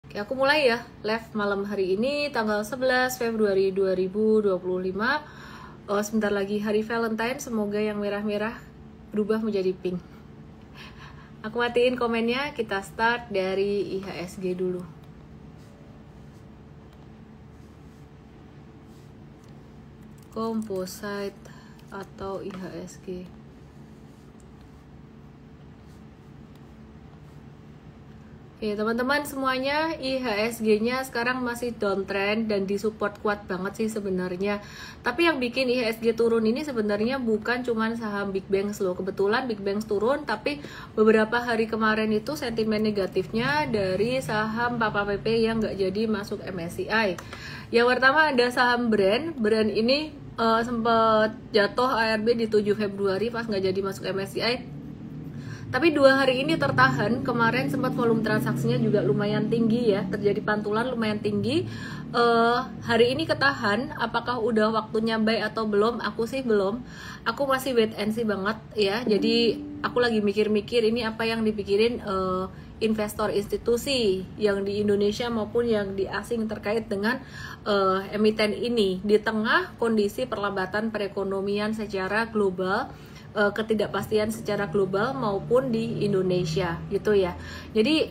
Oke, aku mulai ya live malam hari ini tanggal 11 Februari 2025. Sebentar lagi hari Valentine, semoga yang merah-merah berubah menjadi pink. Aku matiin komennya, kita start dari IHSG dulu. Composite atau IHSG. Oke teman-teman semuanya, IHSG-nya sekarang masih downtrend dan disupport kuat banget sih sebenarnya. Tapi yang bikin IHSG turun ini sebenarnya bukan cuma saham Big Banks loh. Kebetulan Big Banks turun, tapi beberapa hari kemarin itu sentimen negatifnya dari saham Papa PP yang nggak jadi masuk MSCI. Yang pertama ada saham Brand ini sempat jatuh ARB di 7 Februari pas nggak jadi masuk MSCI. Tapi 2 hari ini tertahan. Kemarin sempat volume transaksinya juga lumayan tinggi ya, terjadi pantulan lumayan tinggi. Hari ini ketahan. Apakah udah waktunya buy atau belum? Aku sih belum. Aku masih wait and see banget ya. Jadi aku lagi mikir-mikir ini apa yang dipikirin investor institusi yang di Indonesia maupun yang di asing terkait dengan emiten ini di tengah kondisi perlambatan perekonomian secara global, ketidakpastian secara global maupun di Indonesia gitu ya. Jadi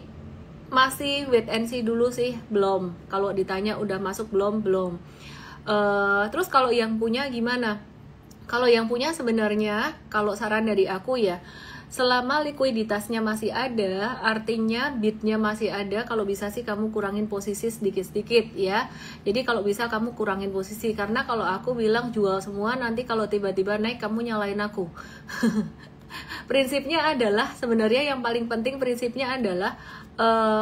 masih wait and see dulu sih, belum. Kalau ditanya udah masuk belum. Terus kalau yang punya gimana? Kalau yang punya sebenarnya kalau saran dari aku ya, selama likuiditasnya masih ada, artinya bidnya masih ada, kalau bisa sih kamu kurangin posisi sedikit-sedikit ya. Jadi kalau bisa kamu kurangin posisi, karena kalau aku bilang jual semua, nanti kalau tiba-tiba naik kamu nyalain aku. Prinsipnya adalah, sebenarnya yang paling penting prinsipnya adalah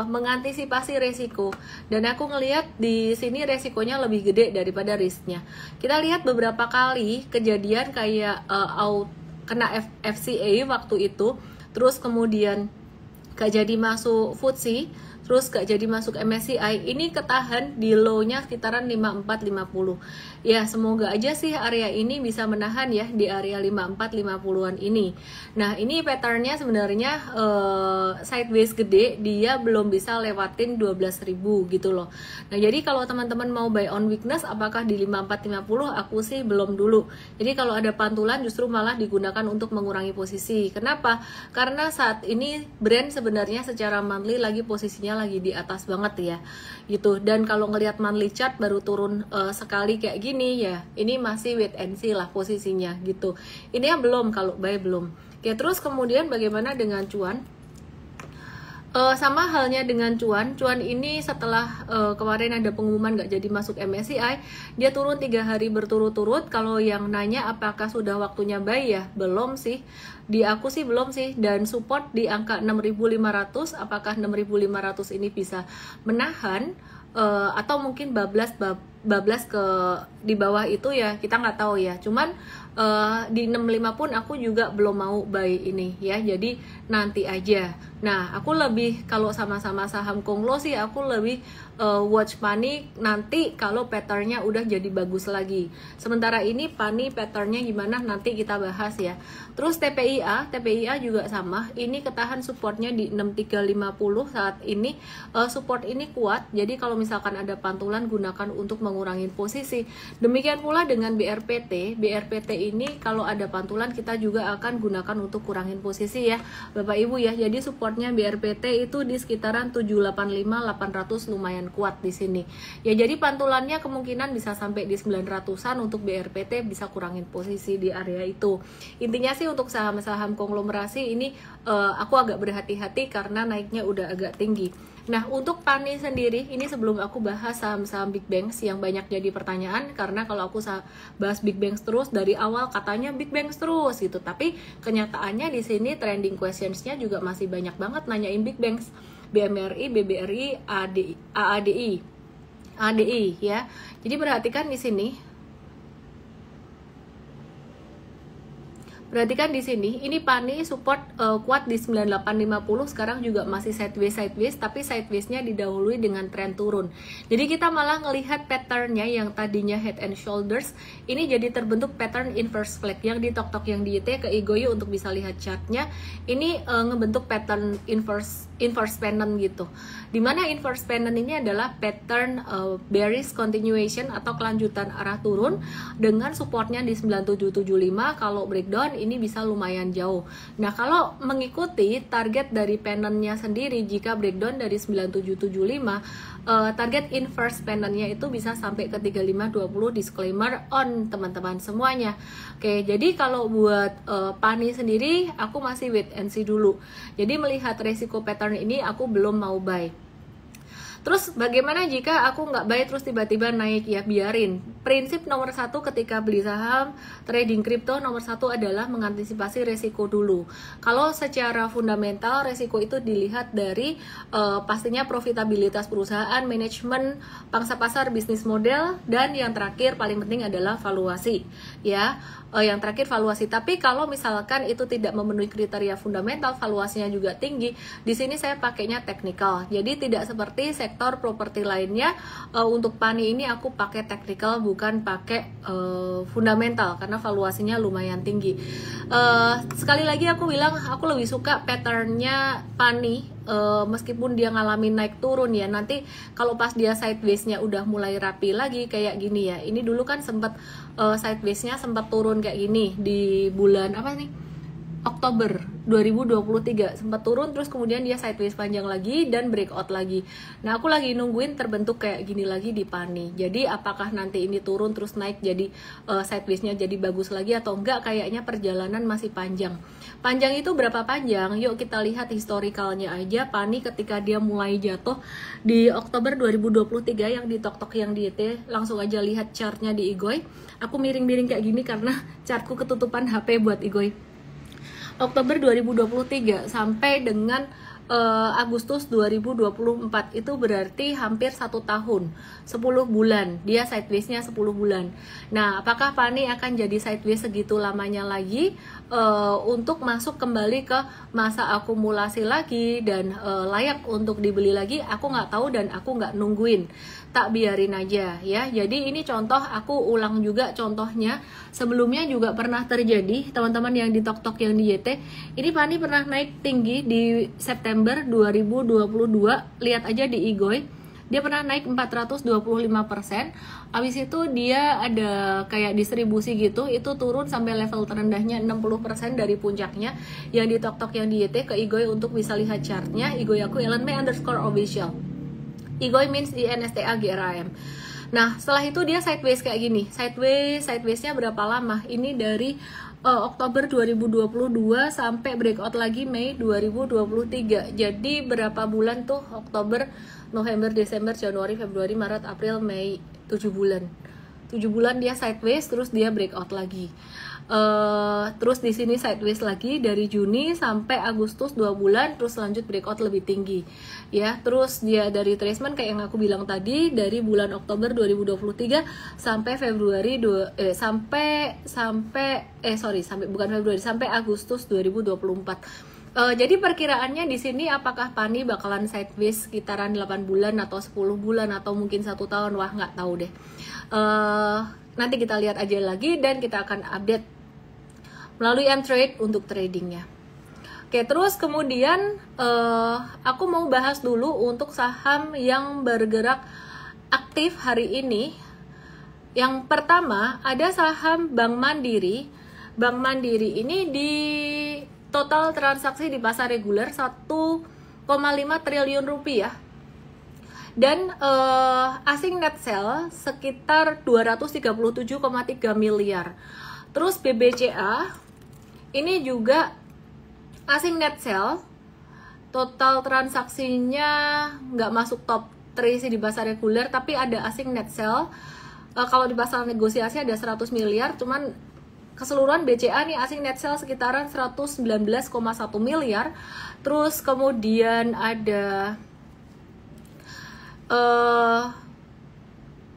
mengantisipasi resiko. Dan aku ngelihat di sini resikonya lebih gede daripada risknya. Kita lihat beberapa kali kejadian kayak kena FCA waktu itu, terus kemudian gak jadi masuk FTSE, terus gak jadi masuk MSCI, ini ketahan di low-nya sekitaran 5450. Ya semoga aja sih area ini bisa menahan ya di area 5450-an ini. Nah ini patternnya sebenarnya sideways gede, dia belum bisa lewatin 12.000 gitu loh. Nah jadi kalau teman-teman mau buy on weakness, apakah di 5450? Aku sih belum dulu. Jadi kalau ada pantulan justru malah digunakan untuk mengurangi posisi. Kenapa? Karena saat ini brand sebenarnya secara monthly lagi posisinya lagi di atas banget ya gitu. Dan kalau ngelihat monthly chart baru turun sekali kayak gini ya, ini masih wait and see lah posisinya gitu. Ini yang belum, kalau buy belum. Oke, terus kemudian bagaimana dengan cuan? Sama halnya dengan cuan ini setelah kemarin ada pengumuman gak jadi masuk MSCI, dia turun 3 hari berturut-turut. Kalau yang nanya apakah sudah waktunya buy ya, belum sih. Di aku sih belum sih. Dan support di angka 6.500, apakah 6.500 ini bisa menahan atau mungkin bablas ke di bawah itu ya, kita nggak tahu ya. Cuman di 65 pun aku juga belum mau buy ini ya, jadi nanti aja. Nah aku lebih, kalau sama-sama saham Konglo sih aku lebih watch money nanti kalau patternnya udah jadi bagus lagi. Sementara ini Pani patternnya gimana nanti kita bahas ya. Terus TPIA juga sama, ini ketahan supportnya di 6350 saat ini. Support ini kuat, jadi kalau misalkan ada pantulan gunakan untuk mengurangi posisi. Demikian pula dengan BRPT ini kalau ada pantulan kita juga akan gunakan untuk kurangin posisi ya Bapak Ibu ya. Jadi supportnya BRPT itu di sekitaran 785-800, lumayan kuat di sini. Ya jadi pantulannya kemungkinan bisa sampai di 900-an untuk BRPT, bisa kurangin posisi di area itu. Intinya sih untuk saham-saham konglomerasi ini aku agak berhati-hati karena naiknya udah agak tinggi. Nah untuk Pani sendiri, ini sebelum aku bahas saham-saham Big Banks yang banyak jadi pertanyaan, karena kalau aku bahas Big Banks terus dari awal katanya Big Banks terus gitu, tapi kenyataannya di sini trending questionsnya juga masih banyak banget nanyain Big Banks, BMRI, BBRI, ADI ya. Jadi perhatikan di sini. Perhatikan di sini, ini PANI support kuat di 9850, sekarang juga masih sideways, tapi sideways-nya didahului dengan tren turun. Jadi kita malah ngelihat pattern-nya yang tadinya head and shoulders, ini jadi terbentuk pattern inverse flag yang di tok-tok yang di YT ke Igoyo untuk bisa lihat chartnya. Ini ngebentuk pattern inverse pennant gitu. Dimana inverse pennant ini adalah pattern bearish continuation atau kelanjutan arah turun dengan supportnya di 9775. Kalau breakdown ini bisa lumayan jauh. Nah, kalau mengikuti target dari pennantnya sendiri, jika breakdown dari 9775, target inverse pennantnya itu bisa sampai ke 3520. Disclaimer on teman-teman semuanya. Oke, jadi kalau buat PANI sendiri aku masih wait and see dulu. Jadi melihat resiko pattern ini aku belum mau buy. Terus bagaimana jika aku nggak buy terus tiba-tiba naik? Ya biarin. Prinsip nomor satu ketika beli saham, trading kripto, nomor satu adalah mengantisipasi resiko dulu. Kalau secara fundamental resiko itu dilihat dari pastinya profitabilitas perusahaan, manajemen, pangsa pasar, bisnis model, dan yang terakhir paling penting adalah valuasi. Ya, yang terakhir valuasi. Tapi kalau misalkan itu tidak memenuhi kriteria fundamental, valuasinya juga tinggi, di sini saya pakainya technical. Jadi tidak seperti sektor properti lainnya, untuk PANI ini aku pakai technical bukan pakai fundamental karena valuasinya lumayan tinggi. Sekali lagi aku bilang aku lebih suka patternnya PANI, meskipun dia ngalamin naik turun ya. Nanti kalau pas dia sideways-nya udah mulai rapi lagi kayak gini ya. Ini dulu kan sempat sideways-nya sempat turun kayak gini di bulan apa nih? Oktober 2023 sempat turun, terus kemudian dia sideways panjang lagi dan breakout lagi. Nah, aku lagi nungguin terbentuk kayak gini lagi di PANI. Jadi apakah nanti ini turun terus naik jadi sideways-nya jadi bagus lagi atau enggak? Kayaknya perjalanan masih panjang. Panjang itu berapa panjang? Yuk kita lihat historikalnya aja. PANI ketika dia mulai jatuh di Oktober 2023 yang di tok-tok yang di YT, langsung aja lihat chartnya di Igoy. Aku miring-miring kayak gini karena chartku ketutupan HP buat Igoy. Oktober 2023 sampai dengan Agustus 2024 itu berarti hampir 1 tahun, 10 bulan dia sideways-nya 10 bulan. Nah, apakah PANI akan jadi sideways segitu lamanya lagi untuk masuk kembali ke masa akumulasi lagi dan layak untuk dibeli lagi? Aku nggak tahu dan aku nggak nungguin, tak biarin aja ya. Jadi ini contoh, aku ulang juga contohnya. Sebelumnya juga pernah terjadi teman-teman yang di tok-tok yang di YT. Ini PANI pernah naik tinggi di September 2022. Lihat aja di Igoy, dia pernah naik 425%. Habis itu dia ada kayak distribusi gitu, itu turun sampai level terendahnya 60% dari puncaknya. Yang di tok-tok yang di YT ke Igoy untuk bisa lihat chartnya. Igoy aku @ellenmei_official. Igoy means INSTA GRAM. Nah, setelah itu dia sideways kayak gini. Sideways-nya berapa lama? Ini dari Oktober 2022 sampai breakout lagi Mei 2023. Jadi berapa bulan tuh? Oktober, November, Desember, Januari, Februari, Maret, April, Mei, 7 bulan. 7 bulan dia sideways, terus dia breakout lagi. Terus di sini sideways lagi dari Juni sampai Agustus 2 bulan, terus lanjut breakout lebih tinggi ya. Terus dia dari tracement kayak yang aku bilang tadi, dari bulan Oktober 2023 sampai Februari sampai Agustus 2024. Jadi perkiraannya di sini apakah PANI bakalan sideways sekitaran 8 bulan atau 10 bulan atau mungkin 1 tahun, wah nggak tahu deh. Nanti kita lihat aja lagi dan kita akan update melalui mTrade untuk tradingnya. Oke, terus kemudian aku mau bahas dulu untuk saham yang bergerak aktif hari ini. Yang pertama ada saham Bank Mandiri. Bank Mandiri ini di total transaksi di pasar reguler 1,5 triliun rupiah. Dan asing net sell sekitar 237,3 miliar. Terus BBCA ini juga asing net sell, total transaksinya nggak masuk top 3 sih di pasar reguler, tapi ada asing net sell. Kalau di pasar negosiasi ada 100 miliar, cuman keseluruhan BCA nih asing net sell sekitaran 119,1 miliar. Terus kemudian ada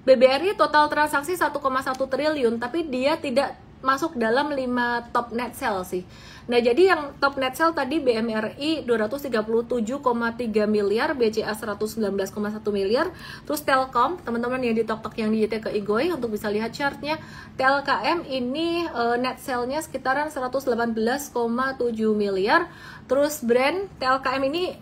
BBRI total transaksi 1,1 triliun, tapi dia tidak masuk dalam 5 top net sell sih. Nah, jadi yang top net sell tadi BMRI 237,3 miliar, BCA 119,1 miliar. Terus Telkom, teman-teman yang di TokTok yang di YT ke Igoy untuk bisa lihat chartnya, TLKM ini net sell-nya sekitaran 118,7 miliar. Terus brand TLKM ini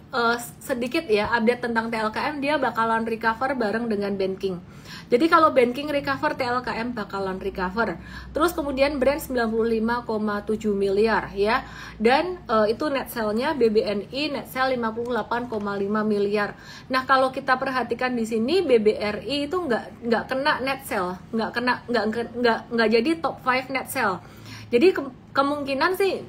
sedikit ya update tentang TLKM, dia bakalan recover bareng dengan banking. Jadi kalau banking recover, TLKM bakalan recover. Terus kemudian brand 95,7 miliar ya. Dan itu net sell-nya BBNI net sell 58,5 miliar. Nah, kalau kita perhatikan di sini BBRI itu nggak kena net sell, nggak jadi top 5 net sell. Jadi kemungkinan sih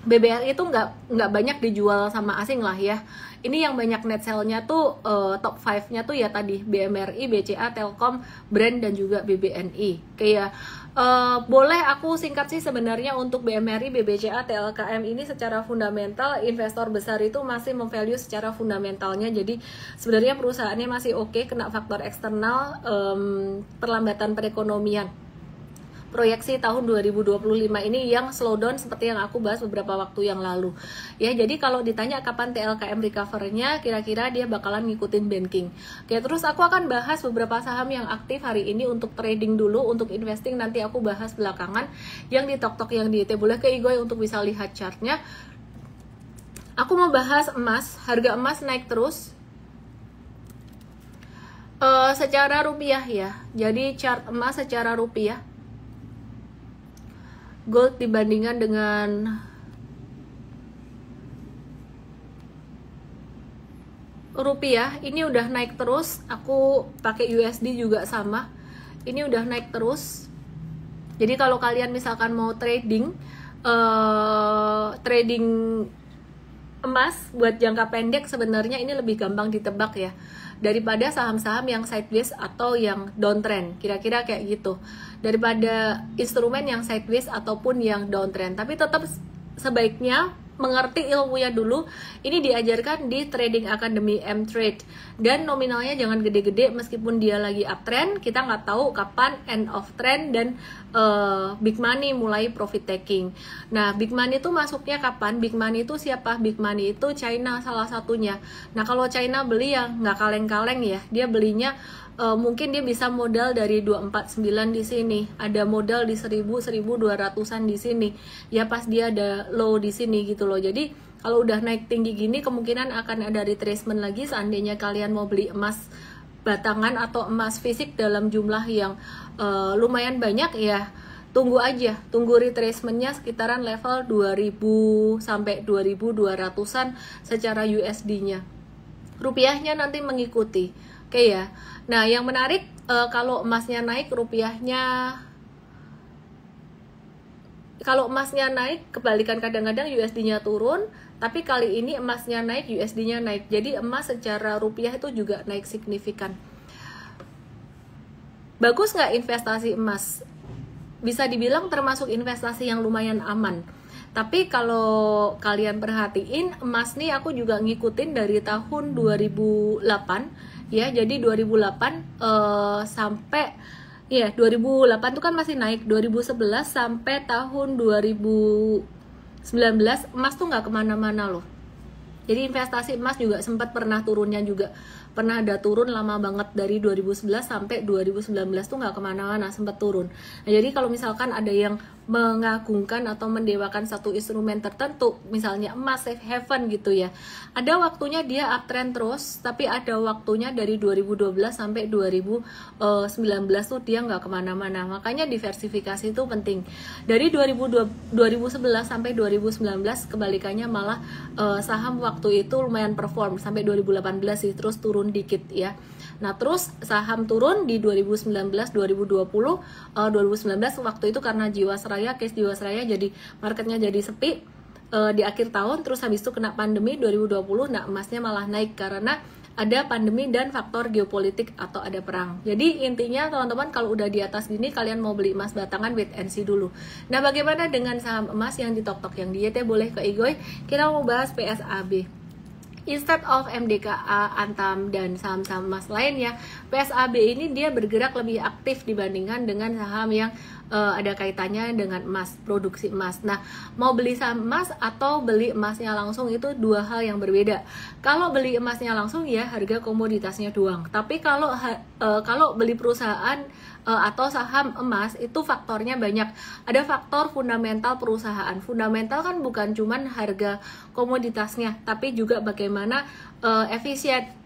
BBRI itu nggak banyak dijual sama asing lah ya. Ini yang banyak net sell-nya tuh top 5-nya tuh ya tadi BMRI, BCA, Telkom, Brand dan juga BBNI. Kayak boleh aku singkat sih sebenarnya untuk BMRI, BBCA, TLKM ini secara fundamental investor besar itu masih memvalue secara fundamentalnya. Jadi sebenarnya perusahaannya masih oke, kena faktor eksternal, perlambatan perekonomian. Proyeksi tahun 2025 ini yang slowdown seperti yang aku bahas beberapa waktu yang lalu ya. Jadi kalau ditanya kapan TLKM recovernya, kira-kira dia bakalan ngikutin banking. Oke, terus aku akan bahas beberapa saham yang aktif hari ini untuk trading dulu, untuk investing nanti aku bahas belakangan. Yang di TokTok yang di YT boleh ke Igoy untuk bisa lihat chartnya. Aku mau bahas emas, harga emas naik terus secara rupiah ya. Jadi chart emas secara rupiah, gold dibandingkan dengan rupiah ini udah naik terus. Aku pakai USD juga sama, ini udah naik terus. Jadi kalau kalian misalkan mau trading trading emas buat jangka pendek, sebenarnya ini lebih gampang ditebak ya daripada saham-saham yang sideways atau yang downtrend, kira-kira kayak gitu, daripada instrumen yang sideways ataupun yang downtrend. Tapi tetap sebaiknya mengerti ilmunya dulu. Ini diajarkan di Trading Academy M-Trade, dan nominalnya jangan gede-gede meskipun dia lagi uptrend. Kita nggak tahu kapan end of trend dan big money mulai profit taking. Nah, big money itu masuknya kapan? Big money itu siapa? Big money itu China salah satunya. Nah, kalau China beli ya nggak kaleng-kaleng ya, dia belinya mungkin dia bisa modal dari 249 di sini, ada modal di 1200-an di sini ya, pas dia ada low di sini gitu loh. Jadi kalau udah naik tinggi gini, kemungkinan akan ada retracement lagi. Seandainya kalian mau beli emas batangan atau emas fisik dalam jumlah yang lumayan banyak ya, tunggu aja, tunggu retracementnya sekitaran level 2000 sampai 2200-an secara USD-nya. Rupiahnya nanti mengikuti. Oke ya. Nah, yang menarik kalau emasnya naik, rupiahnya, kalau emasnya naik, kebalikan, kadang-kadang USD-nya turun, tapi kali ini emasnya naik, USD-nya naik. Jadi emas secara rupiah itu juga naik signifikan. Bagus nggak investasi emas? Bisa dibilang termasuk investasi yang lumayan aman. Tapi kalau kalian perhatiin, emas nih aku juga ngikutin dari tahun 2008 ya. Jadi 2008 sampai ya 2008 itu kan masih naik, 2011 sampai tahun 2019 emas tuh nggak kemana-mana loh. Jadi investasi emas juga sempat pernah turunnya juga, pernah ada turun lama banget dari 2011 sampai 2019 tuh nggak kemana-mana, sempat turun. Nah, jadi kalau misalkan ada yang mengagungkan atau mendewakan satu instrumen tertentu, misalnya emas safe haven gitu ya, ada waktunya dia uptrend terus, tapi ada waktunya dari 2012 sampai 2019 tuh dia nggak kemana-mana. Makanya diversifikasi itu penting. Dari 2011 sampai 2019 kebalikannya malah saham waktu itu lumayan perform sampai 2018 sih, terus turun dikit ya. Nah, terus saham turun di 2019, 2020, 2019 waktu itu karena Jiwasraya, case Jiwasraya jadi marketnya jadi sepi di akhir tahun, terus habis itu kena pandemi 2020. Nah, emasnya malah naik karena ada pandemi dan faktor geopolitik atau ada perang. Jadi intinya teman-teman, kalau udah di atas gini kalian mau beli emas batangan, wait and see dulu. Nah, bagaimana dengan saham emas yang di TokTok yang di YT boleh ke Igoy? Kita mau bahas PSAB. Instead of MDKA, Antam, dan saham-saham emas lainnya, PSAB ini dia bergerak lebih aktif dibandingkan dengan saham yang ada kaitannya dengan emas, produksi emas. Nah, mau beli saham emas atau beli emasnya langsung itu dua hal yang berbeda. Kalau beli emasnya langsung ya harga komoditasnya doang. Tapi kalau beli perusahaan atau saham emas itu faktornya banyak. Ada faktor fundamental perusahaan. Fundamental kan bukan cuman harga komoditasnya, tapi juga bagaimana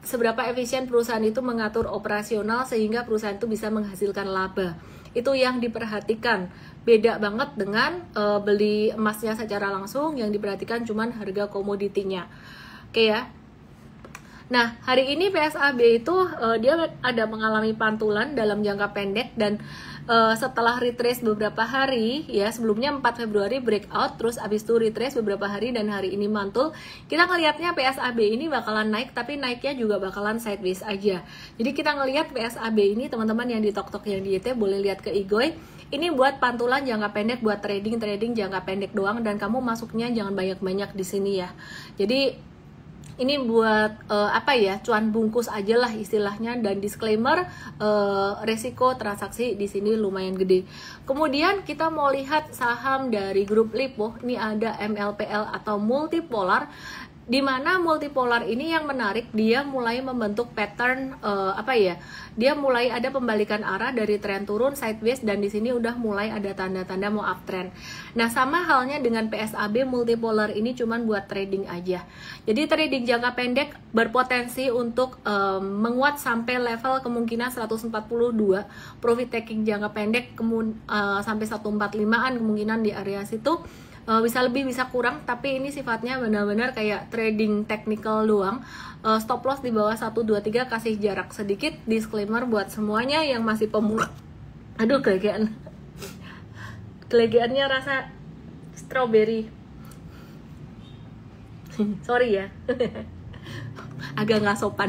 seberapa efisien perusahaan itu mengatur operasional sehingga perusahaan itu bisa menghasilkan laba. Itu yang diperhatikan. Beda banget dengan beli emasnya secara langsung, yang diperhatikan cuman harga komoditinya. Oke ya. Nah, hari ini PSAB itu dia ada mengalami pantulan dalam jangka pendek, dan setelah retrace beberapa hari ya, sebelumnya 4 Februari breakout, terus abis itu retrace beberapa hari dan hari ini mantul. Kita ngelihatnya PSAB ini bakalan naik, tapi naiknya juga bakalan sideways aja. Jadi kita ngelihat PSAB ini, teman-teman yang di TokTok yang di YT boleh lihat ke Igoy. Ini buat pantulan jangka pendek, buat trading jangka pendek doang, dan kamu masuknya jangan banyak-banyak di sini ya. Jadi ini buat cuan bungkus aja lah istilahnya, dan disclaimer resiko transaksi di sini lumayan gede. Kemudian kita mau lihat saham dari grup Lipo. Ini ada MLPL atau multipolar, di mana multipolar ini yang menarik, dia mulai membentuk pattern dia mulai ada pembalikan arah dari tren turun sideways, dan di sini udah mulai ada tanda-tanda mau uptrend. Nah, sama halnya dengan PSAB, multipolar ini cuman buat trading aja. Jadi trading jangka pendek berpotensi untuk menguat sampai level kemungkinan 142, profit taking jangka pendek sampai 145-an kemungkinan di area situ. Bisa lebih bisa kurang, tapi ini sifatnya benar-benar kayak trading technical doang. Stop loss di bawah 123, kasih jarak sedikit. Disclaimer buat semuanya yang masih pemula. Aduh, gelegeannya rasa strawberry. Sorry ya. Agak nggak sopan.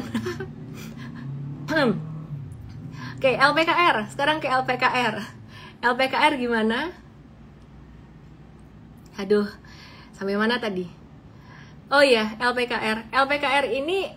Oke, LPKR. Sekarang ke LPKR. LPKR gimana? Aduh, sampai mana tadi? Oh iya, LPKR. LPKR ini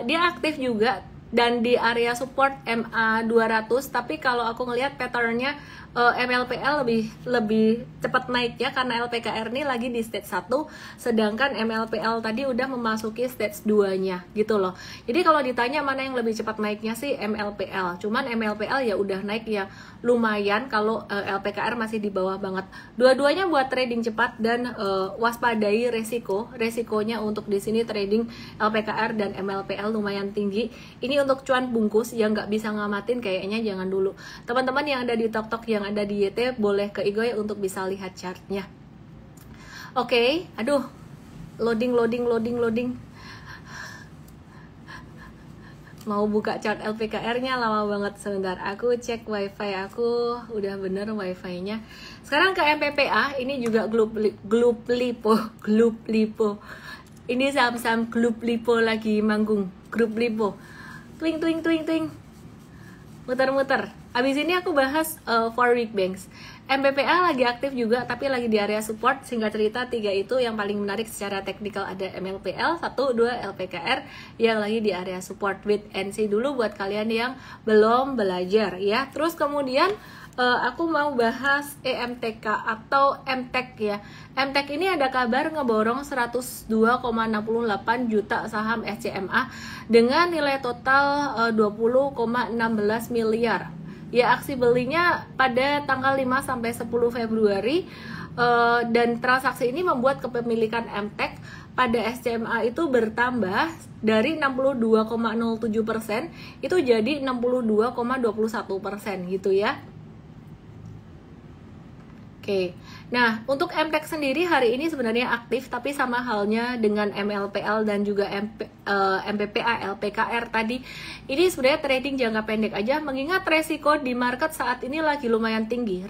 dia aktif juga dan di area support MA 200, tapi kalau aku ngelihat patternnya MLPL lebih cepat naik ya, karena LPKR ini lagi di stage 1, sedangkan MLPL tadi udah memasuki stage 2-nya gitu loh. Jadi kalau ditanya mana yang lebih cepat naiknya sih MLPL. Cuman MLPL ya udah naik ya lumayan, kalau LPKR masih di bawah banget. Dua-duanya buat trading cepat dan waspadai resikonya untuk di sini trading LPKR dan MLPL lumayan tinggi. Ini untuk cuan bungkus yang nggak bisa ngamatin kayaknya jangan dulu. Teman-teman yang ada di TokTok yang ada di YT boleh ke Igoy untuk bisa lihat chartnya. Oke, aduh, loading. Mau buka chart LPKR-nya lama banget, sebentar. Aku cek wifi aku udah bener wifi-nya. Sekarang ke MPPA, ini juga Grup Lipo. Ini saham-saham Grup Lipo lagi manggung. Grup Lipo. Twing. Muter. Abis ini aku bahas 4 week banks. MPPA lagi aktif juga, tapi lagi di area support. Singkat cerita, 3 itu yang paling menarik secara teknikal. Ada MLPL, 1, 2 LPKR yang lagi di area support. Wait and see dulu buat kalian yang belum belajar ya. Terus kemudian aku mau bahas EMTK atau MTEK ya. MTEK ini ada kabar ngeborong 102,68 juta saham SCMA dengan nilai total 20,16 miliar. Ya, aksi belinya pada tanggal 5 sampai 10 Februari dan transaksi ini membuat kepemilikan MTEK pada SCMA itu bertambah dari 62,07% itu jadi 62,21% gitu ya. Oke, nah untuk MTEK sendiri hari ini sebenarnya aktif, tapi sama halnya dengan MLPL dan juga MPPA, LPKR tadi, ini sebenarnya trading jangka pendek aja, mengingat resiko di market saat ini lagi lumayan tinggi,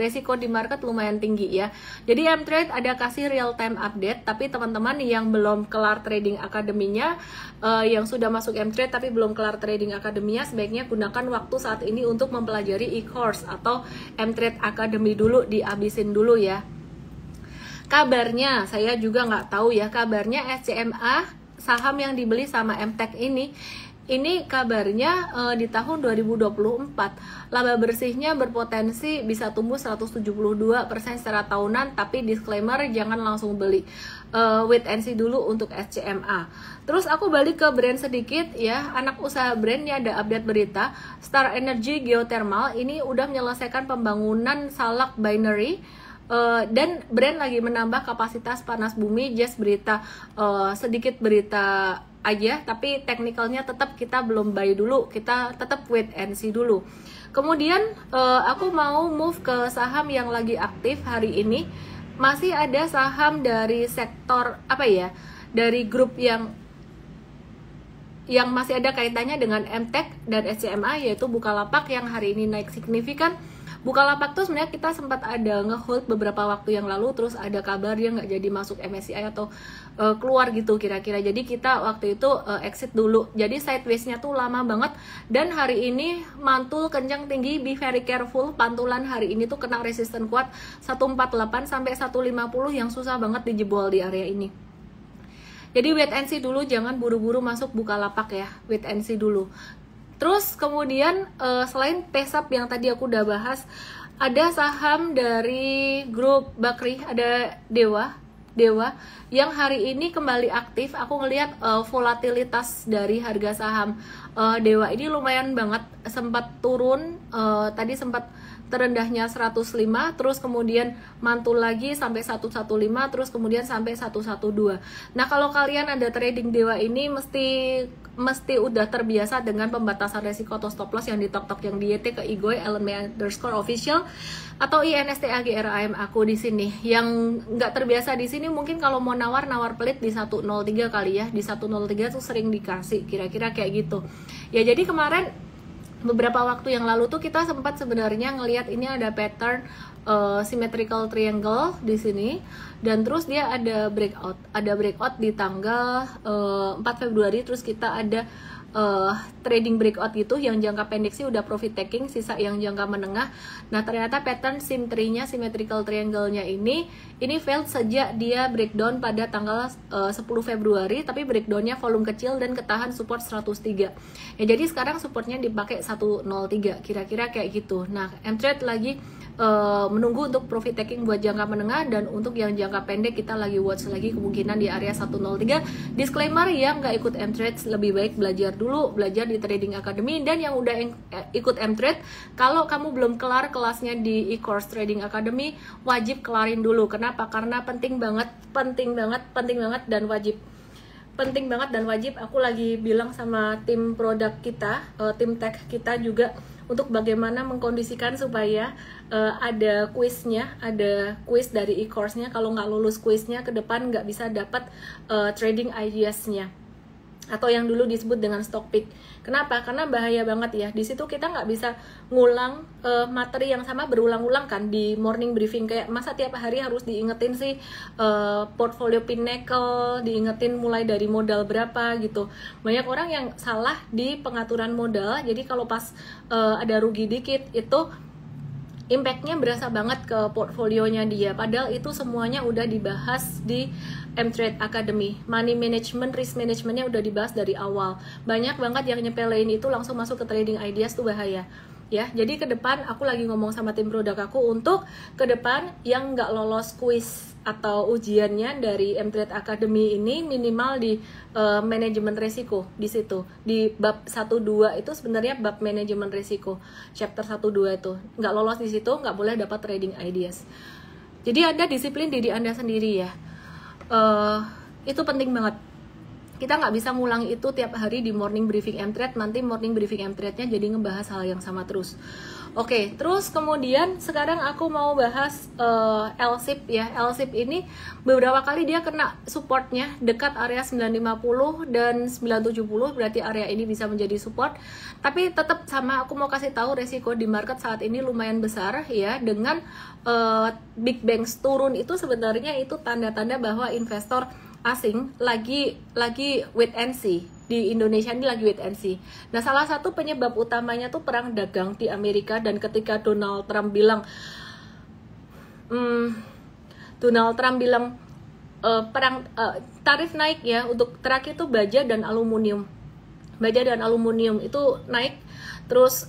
ya. Jadi M-Trade ada kasih real time update, tapi teman-teman yang belum kelar trading akademinya, yang sudah masuk M-Trade tapi belum kelar trading akademinya, sebaiknya gunakan waktu saat ini untuk mempelajari e-course atau M-Trade Academy dulu, dihabisin dulu ya. Kabarnya, saya juga nggak tahu ya, kabarnya SCMA saham yang dibeli sama MTEK ini ini kabarnya di tahun 2024 laba bersihnya berpotensi bisa tumbuh 172% secara tahunan, tapi disclaimer jangan langsung beli, wait and see dulu untuk SCMA. Terus aku balik ke brand sedikit ya, anak usaha brandnya ada update berita, Star Energy Geothermal ini udah menyelesaikan pembangunan salak binary. Dan brand lagi menambah kapasitas panas bumi. Just berita, sedikit berita aja, tapi teknikalnya tetap kita belum buy dulu, kita tetap wait and see dulu. Kemudian aku mau move ke saham yang lagi aktif hari ini. Masih ada saham dari sektor apa ya, dari grup yang masih ada kaitannya dengan MTech dan SCMA, yaitu Bukalapak yang hari ini naik signifikan. Bukalapak tuh sebenarnya kita sempat ada ngehold beberapa waktu yang lalu, terus ada kabar dia nggak jadi masuk MSCI atau keluar gitu kira-kira. Jadi kita waktu itu exit dulu. Jadi sideways-nya tuh lama banget, dan hari ini mantul kencang tinggi. Be very careful, pantulan hari ini tuh kena resisten kuat 148 sampai 150 yang susah banget dijebol di area ini. Jadi wait and see dulu, jangan buru-buru masuk Bukalapak ya, wait and see dulu. Terus kemudian selain Pesap yang tadi aku udah bahas, ada saham dari grup Bakri, ada Dewa yang hari ini kembali aktif. Aku ngelihat volatilitas dari harga saham Dewa ini lumayan banget, sempat turun, tadi sempat terendahnya 105, terus kemudian mantul lagi sampai 115, terus kemudian sampai 112. Nah, kalau kalian ada trading Dewa ini mesti udah terbiasa dengan pembatasan resiko atau stop loss yang ditok-tok yang di YT ke Igoy _official atau INSTAGRAM aku di sini. Yang nggak terbiasa di sini mungkin kalau mau nawar pelit di 103 kali ya, di 103 tuh sering dikasih, kira-kira kayak gitu. Ya, jadi kemarin beberapa waktu yang lalu tuh kita sempat sebenarnya ngelihat ini ada pattern symmetrical triangle di sini, dan terus dia ada breakout di tanggal 4 Februari, terus kita ada trading breakout gitu yang jangka pendek sih udah profit taking, sisa yang jangka menengah. Nah, ternyata pattern sim-3-nya, symmetrical triangle-nya ini failed sejak dia breakdown pada tanggal 10 Februari, tapi breakdownnya volume kecil dan ketahan support 103. Ya, jadi sekarang supportnya dipakai 103, kira-kira kayak gitu. Nah, M-Trade lagi menunggu untuk profit taking buat jangka menengah, dan untuk yang jangka pendek kita lagi watch lagi kemungkinan di area 103. Disclaimer, yang nggak ikut M-Trade lebih baik belajar di Trading Academy. Dan yang udah ikut M-Trade, kalau kamu belum kelar kelasnya di e-course Trading Academy, wajib kelarin dulu. Kenapa? Karena penting banget dan wajib. Penting banget dan wajib. Aku lagi bilang sama tim produk kita, tim tech kita juga, untuk bagaimana mengkondisikan supaya ada kuisnya, ada kuis dari e-course-nya. Kalau nggak lulus kuisnya, ke depan nggak bisa dapat trading ideas-nya, atau yang dulu disebut dengan stock pick. Kenapa? Karena bahaya banget ya. Di situ kita nggak bisa ngulang materi yang sama berulang-ulang kan di morning briefing. Kayak masa tiap hari harus diingetin sih portfolio Pinnacle, diingetin mulai dari modal berapa gitu. Banyak orang yang salah di pengaturan modal. Jadi kalau pas ada rugi dikit itu impact-nya berasa banget ke portfolionya dia. Padahal itu semuanya udah dibahas di M-Trade Academy. Money management, risk managementnya udah dibahas dari awal. Banyak banget yang nyepelein itu langsung masuk ke trading ideas, tuh bahaya. Ya, jadi ke depan aku lagi ngomong sama tim produk aku untuk ke depan yang nggak lolos kuis atau ujiannya dari M-Trade Academy ini minimal di manajemen resiko di situ. Di bab 1-2 itu sebenarnya bab manajemen resiko. Chapter 1-2 itu. Nggak lolos di situ, nggak boleh dapat trading ideas. Jadi ada disiplin diri Anda sendiri ya. Itu penting banget. Kita nggak bisa ngulang itu tiap hari di morning briefing M-Trade. Nanti morning briefing M-Trade-nya jadi ngebahas hal yang sama terus. Oke, terus kemudian sekarang aku mau bahas LSIP ya. LSIP ini beberapa kali dia kena supportnya dekat area 950 dan 970, berarti area ini bisa menjadi support. Tapi tetap sama, aku mau kasih tahu resiko di market saat ini lumayan besar ya. Dengan Big Banks turun itu sebenarnya itu tanda-tanda bahwa investor asing lagi wait and see. Di Indonesia ini lagi wait and see. Nah, salah satu penyebab utamanya tuh perang dagang di Amerika. Dan ketika Donald Trump bilang perang tarif naik ya, untuk terakhir tuh baja dan aluminium. baja dan aluminium itu naik, terus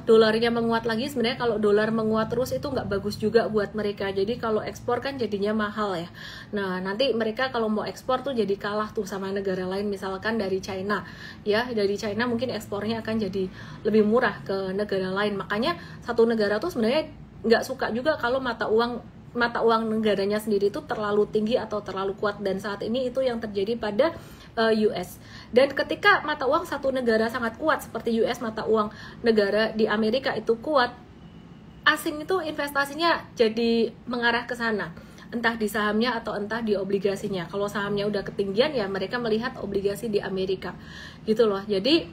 dolarnya menguat lagi. Sebenarnya kalau dolar menguat terus itu nggak bagus juga buat mereka, jadi kalau ekspor kan jadinya mahal ya. Nah nanti mereka kalau mau ekspor tuh jadi kalah tuh sama negara lain, misalkan dari China ya, dari China mungkin ekspornya akan jadi lebih murah ke negara lain. Makanya satu negara tuh sebenarnya nggak suka juga kalau mata uang negaranya sendiri itu terlalu tinggi atau terlalu kuat, dan saat ini itu yang terjadi pada US. Dan ketika mata uang satu negara sangat kuat seperti US, mata uang negara di Amerika itu kuat, asing itu investasinya jadi mengarah ke sana, entah di sahamnya atau entah di obligasinya. Kalau sahamnya udah ketinggian ya mereka melihat obligasi di Amerika gitu loh. Jadi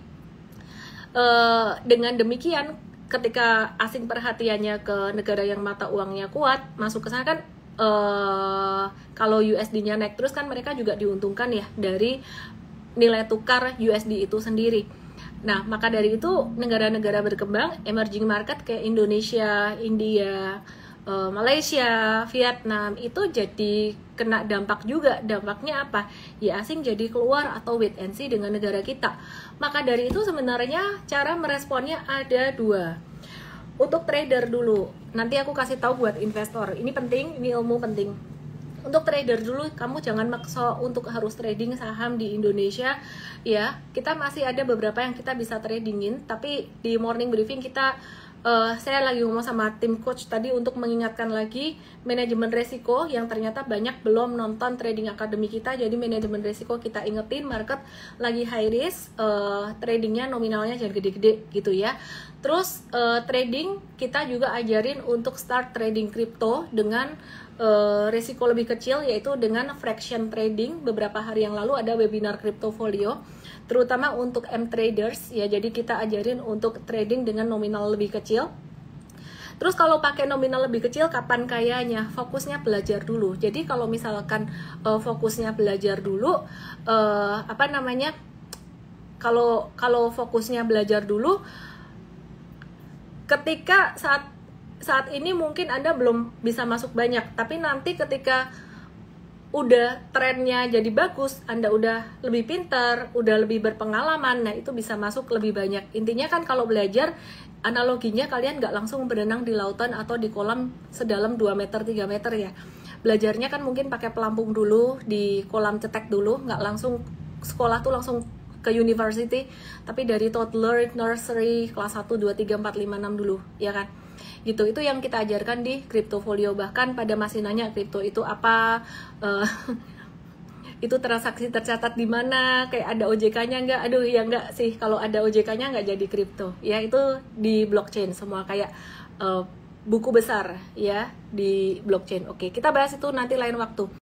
dengan demikian ketika asing perhatiannya ke negara yang mata uangnya kuat masuk ke sana kan, kalau USD-nya naik terus kan mereka juga diuntungkan ya dari nilai tukar USD itu sendiri. Nah maka dari itu negara-negara berkembang, emerging market kayak Indonesia, India, Malaysia, Vietnam itu jadi kena dampak juga. Dampaknya apa? Ya asing jadi keluar atau wait and see dengan negara kita. Maka dari itu sebenarnya cara meresponnya ada dua. Untuk trader dulu, nanti aku kasih tahu buat investor. Ini penting, ini ilmu penting. Untuk trader dulu, kamu jangan maksa untuk harus trading saham di Indonesia ya. Kita masih ada beberapa yang kita bisa tradingin, tapi di morning briefing kita saya lagi ngomong sama tim coach tadi untuk mengingatkan lagi manajemen resiko yang ternyata banyak belum nonton trading academy kita. Jadi manajemen resiko kita ingetin, market lagi high risk, tradingnya nominalnya jangan gede-gede gitu ya. Terus trading kita juga ajarin untuk start trading crypto dengan resiko lebih kecil, yaitu dengan fraction trading. Beberapa hari yang lalu ada webinar Cryptofolio terutama untuk M-traders ya, jadi kita ajarin untuk trading dengan nominal lebih kecil. Terus kalau pakai nominal lebih kecil kapan kayanya? Fokusnya belajar dulu. Jadi kalau misalkan fokusnya belajar dulu, kalau fokusnya belajar dulu, ketika saat ini mungkin Anda belum bisa masuk banyak, tapi nanti ketika udah trennya jadi bagus, Anda udah lebih pintar, udah lebih berpengalaman, nah itu bisa masuk lebih banyak. Intinya kan kalau belajar, analoginya kalian nggak langsung berenang di lautan atau di kolam sedalam 2 meter, 3 meter ya. Belajarnya kan mungkin pakai pelampung dulu, di kolam cetek dulu, nggak langsung sekolah tuh langsung ke university, tapi dari toddler, nursery, kelas 1, 2, 3, 4, 5, 6 dulu, ya kan? Gitu, itu yang kita ajarkan di Cryptofolio. Bahkan pada masih nanya kripto itu apa, itu transaksi tercatat di mana, kayak ada OJK-nya nggak? Aduh ya nggak sih, kalau ada OJK-nya nggak jadi kripto ya, itu di blockchain semua, kayak buku besar ya di blockchain. Oke, kita bahas itu nanti lain waktu.